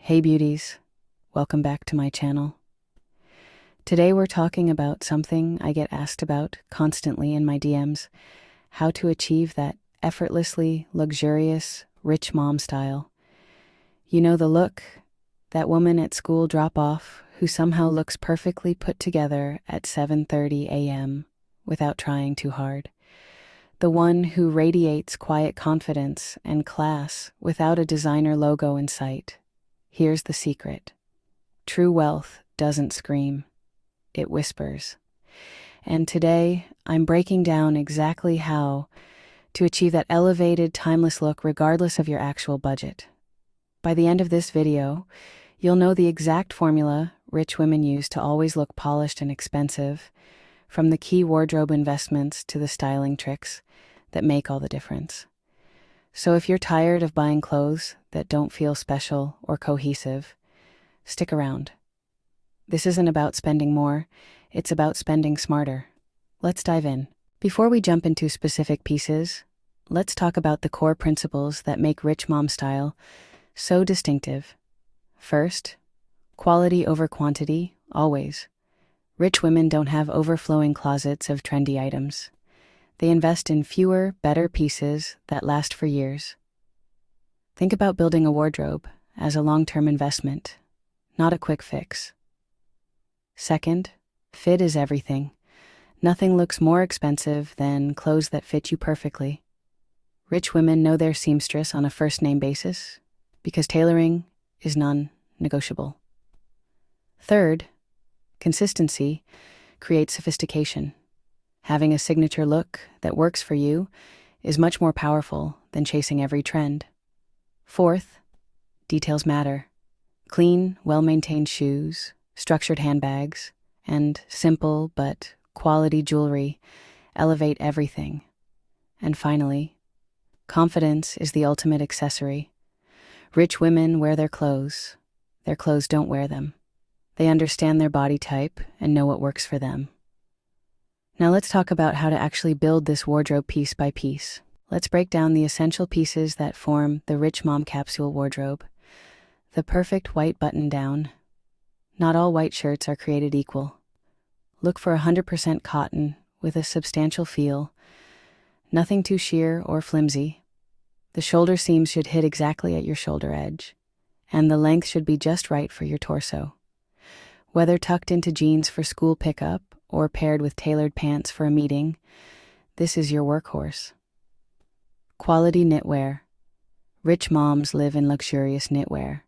Hey beauties, welcome back to my channel. Today we're talking about something I get asked about constantly in my DMs, how to achieve that effortlessly luxurious, rich mom style. You know the look, that woman at school drop-off who somehow looks perfectly put together at 7:30 a.m. without trying too hard. The one who radiates quiet confidence and class without a designer logo in sight. Here's the secret. True wealth doesn't scream, it whispers. And today, I'm breaking down exactly how to achieve that elevated, timeless look regardless of your actual budget. By the end of this video, you'll know the exact formula rich women use to always look polished and expensive, from the key wardrobe investments to the styling tricks that make all the difference. So if you're tired of buying clothes that don't feel special or cohesive, stick around. This isn't about spending more, it's about spending smarter. Let's dive in. Before we jump into specific pieces, let's talk about the core principles that make rich mom style so distinctive. First, quality over quantity, always. Rich women don't have overflowing closets of trendy items. They invest in fewer, better pieces that last for years. Think about building a wardrobe as a long-term investment, not a quick fix. Second, fit is everything. Nothing looks more expensive than clothes that fit you perfectly. Rich women know their seamstress on a first-name basis because tailoring is non-negotiable. Third, consistency creates sophistication. Having a signature look that works for you is much more powerful than chasing every trend. Fourth, details matter. Clean, well-maintained shoes, structured handbags, and simple but quality jewelry elevate everything. And finally, confidence is the ultimate accessory. Rich women wear their clothes don't wear them. They understand their body type and know what works for them. Now let's talk about how to actually build this wardrobe piece by piece. Let's break down the essential pieces that form the rich mom capsule wardrobe. The perfect white button-down. Not all white shirts are created equal. Look for 100% cotton with a substantial feel. Nothing too sheer or flimsy. The shoulder seams should hit exactly at your shoulder edge, and the length should be just right for your torso. Whether tucked into jeans for school pickup or paired with tailored pants for a meeting, this is your workhorse. Quality knitwear. Rich moms live in luxurious knitwear.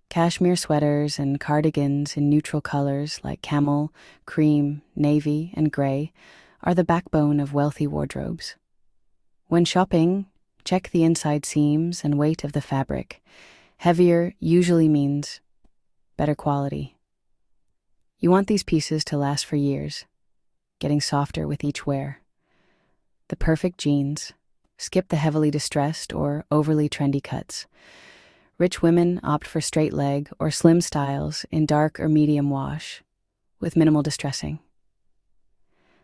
Cashmere sweaters and cardigans in neutral colors like camel, cream, navy, and gray are the backbone of wealthy wardrobes. When shopping, check the inside seams and weight of the fabric. Heavier usually means better quality. You want these pieces to last for years, getting softer with each wear. The perfect jeans. Skip the heavily distressed or overly trendy cuts. Rich women opt for straight leg or slim styles in dark or medium wash, with minimal distressing.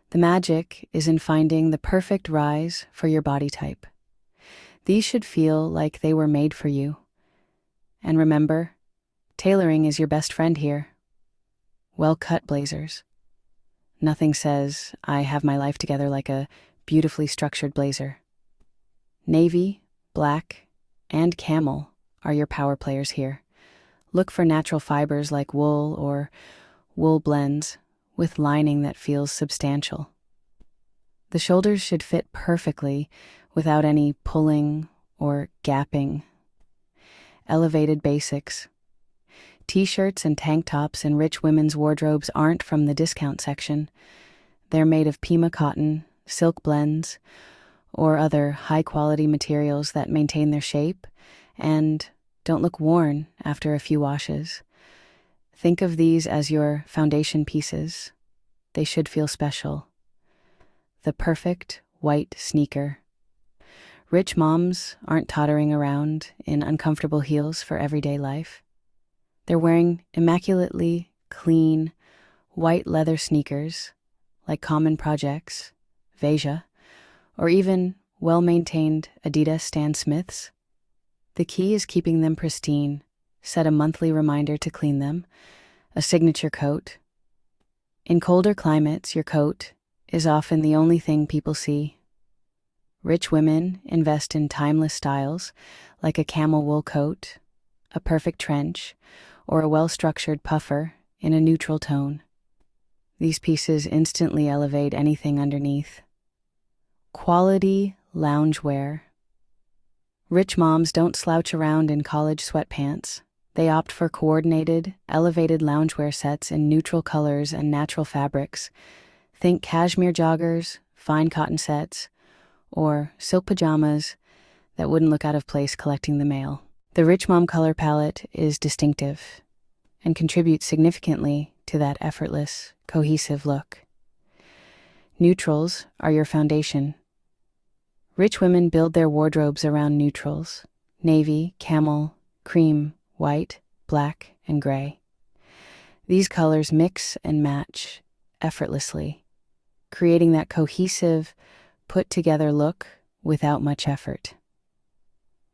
The magic is in finding the perfect rise for your body type. These should feel like they were made for you. And remember, tailoring is your best friend here. Well-cut blazers. Nothing says, I have my life together like a beautifully structured blazer. Navy, black, and camel are your power players here. Look for natural fibers like wool or wool blends with lining that feels substantial. The shoulders should fit perfectly without any pulling or gapping. Elevated basics. T-shirts and tank tops in rich women's wardrobes aren't from the discount section. They're made of Pima cotton, silk blends, or other high-quality materials that maintain their shape and don't look worn after a few washes. Think of these as your foundation pieces. They should feel special. The perfect white sneaker. Rich moms aren't tottering around in uncomfortable heels for everyday life. They're wearing immaculately clean, white leather sneakers like Common Projects, Veja, or even well-maintained Adidas Stan Smiths. The key is keeping them pristine, set a monthly reminder to clean them, a signature coat. In colder climates, your coat is often the only thing people see. Rich women invest in timeless styles like a camel wool coat, a perfect trench, or a well-structured puffer in a neutral tone. These pieces instantly elevate anything underneath. Quality loungewear. Rich moms don't slouch around in college sweatpants. They opt for coordinated, elevated loungewear sets in neutral colors and natural fabrics. Think cashmere joggers, fine cotton sets, or silk pajamas that wouldn't look out of place collecting the mail. The rich mom color palette is distinctive and contributes significantly to that effortless, cohesive look. Neutrals are your foundation. Rich women build their wardrobes around neutrals: navy, camel, cream, white, black, and gray. These colors mix and match effortlessly, creating that cohesive, put-together look without much effort.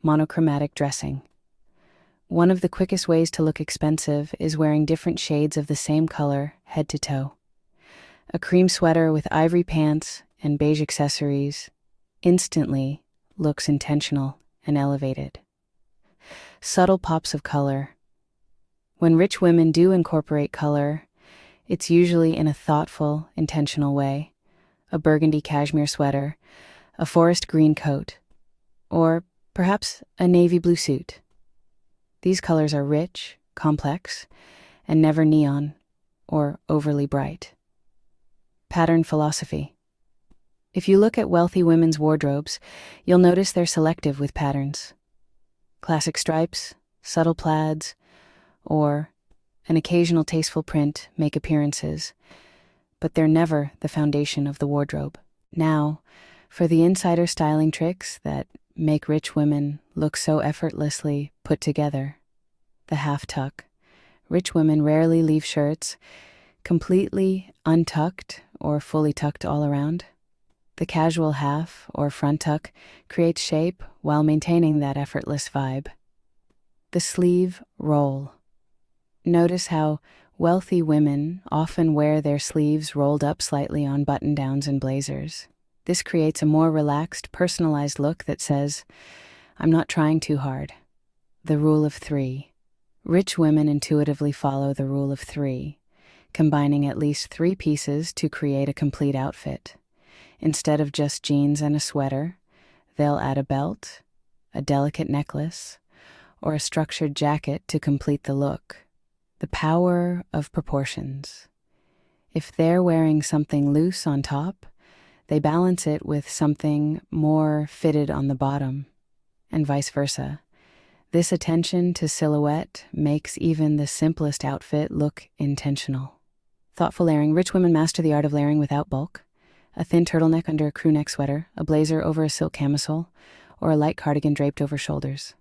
Monochromatic dressing. One of the quickest ways to look expensive is wearing different shades of the same color head to toe. A cream sweater with ivory pants and beige accessories instantly looks intentional and elevated. Subtle pops of color. When rich women do incorporate color, it's usually in a thoughtful, intentional way. A burgundy cashmere sweater, a forest green coat, or perhaps a navy blue suit. These colors are rich, complex, and never neon or overly bright. Pattern philosophy. If you look at wealthy women's wardrobes, you'll notice they're selective with patterns. Classic stripes, subtle plaids, or an occasional tasteful print make appearances, but they're never the foundation of the wardrobe. Now, for the insider styling tricks that make rich women look so effortlessly put together. The half tuck. Rich women rarely leave shirts completely untucked or fully tucked all around. The casual half or front tuck creates shape while maintaining that effortless vibe. The sleeve roll. Notice how wealthy women often wear their sleeves rolled up slightly on button-downs and blazers. This creates a more relaxed, personalized look that says, "I'm not trying too hard." The rule of three. Rich women intuitively follow the rule of three, combining at least 3 pieces to create a complete outfit. Instead of just jeans and a sweater, they'll add a belt, a delicate necklace, or a structured jacket to complete the look. The power of proportions. If they're wearing something loose on top, they balance it with something more fitted on the bottom, and vice versa. This attention to silhouette makes even the simplest outfit look intentional. Thoughtful layering. Rich women master the art of layering without bulk. A thin turtleneck under a crew neck sweater, a blazer over a silk camisole, or a light cardigan draped over shoulders.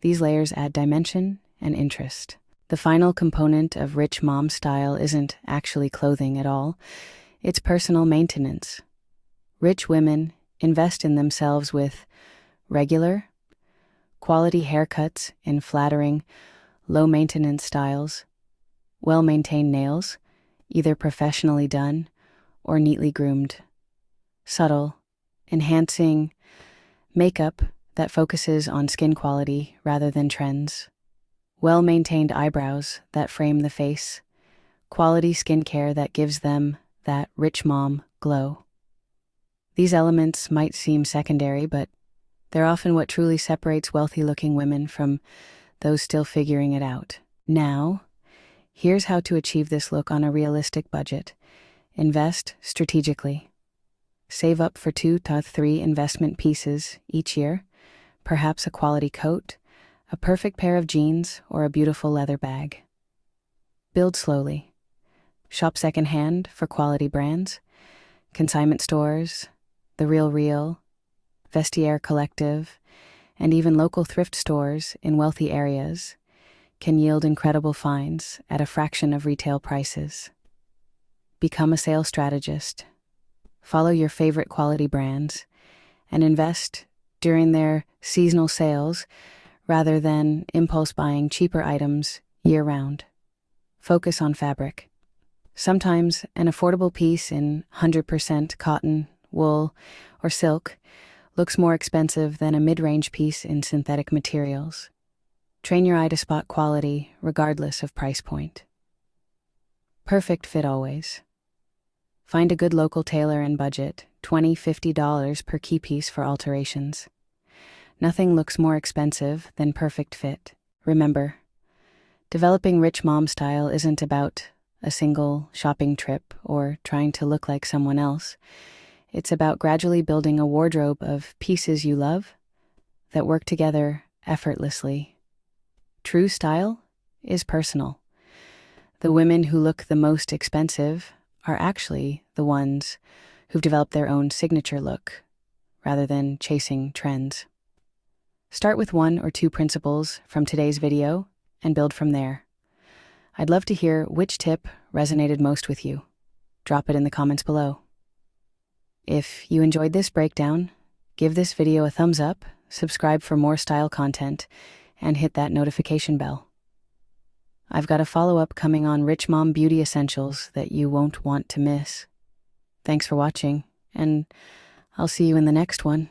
These layers add dimension and interest. The final component of rich mom style isn't actually clothing at all. It's personal maintenance. Rich women invest in themselves with regular, quality haircuts in flattering, low-maintenance styles, well-maintained nails, either professionally done or neatly groomed. Subtle, enhancing makeup that focuses on skin quality rather than trends. Well-maintained eyebrows that frame the face. Quality skincare that gives them that rich mom glow. These elements might seem secondary, but they're often what truly separates wealthy-looking women from those still figuring it out. Now, here's how to achieve this look on a realistic budget. Invest strategically. Save up for 2 to 3 investment pieces each year, perhaps a quality coat, a perfect pair of jeans, or a beautiful leather bag. Build slowly. Shop secondhand for quality brands, consignment stores, The Real, Vestiaire Collective, and even local thrift stores in wealthy areas can yield incredible finds at a fraction of retail prices. Become a sales strategist. Follow your favorite quality brands and invest during their seasonal sales rather than impulse buying cheaper items year-round. Focus on fabric. Sometimes an affordable piece in 100% cotton, wool, or silk looks more expensive than a mid-range piece in synthetic materials. Train your eye to spot quality regardless of price point. Perfect fit always. Find a good local tailor and budget, $20–50 per key piece for alterations. Nothing looks more expensive than perfect fit. Remember, developing rich mom style isn't about a single shopping trip or trying to look like someone else. It's about gradually building a wardrobe of pieces you love that work together effortlessly. True style is personal. The women who look the most expensive are actually the ones who've developed their own signature look, rather than chasing trends. Start with 1 or 2 principles from today's video and build from there. I'd love to hear which tip resonated most with you. Drop it in the comments below. If you enjoyed this breakdown, give this video a thumbs up, subscribe for more style content, and hit that notification bell. I've got a follow-up coming on Rich Mom Beauty Essentials that you won't want to miss. Thanks for watching, and I'll see you in the next one.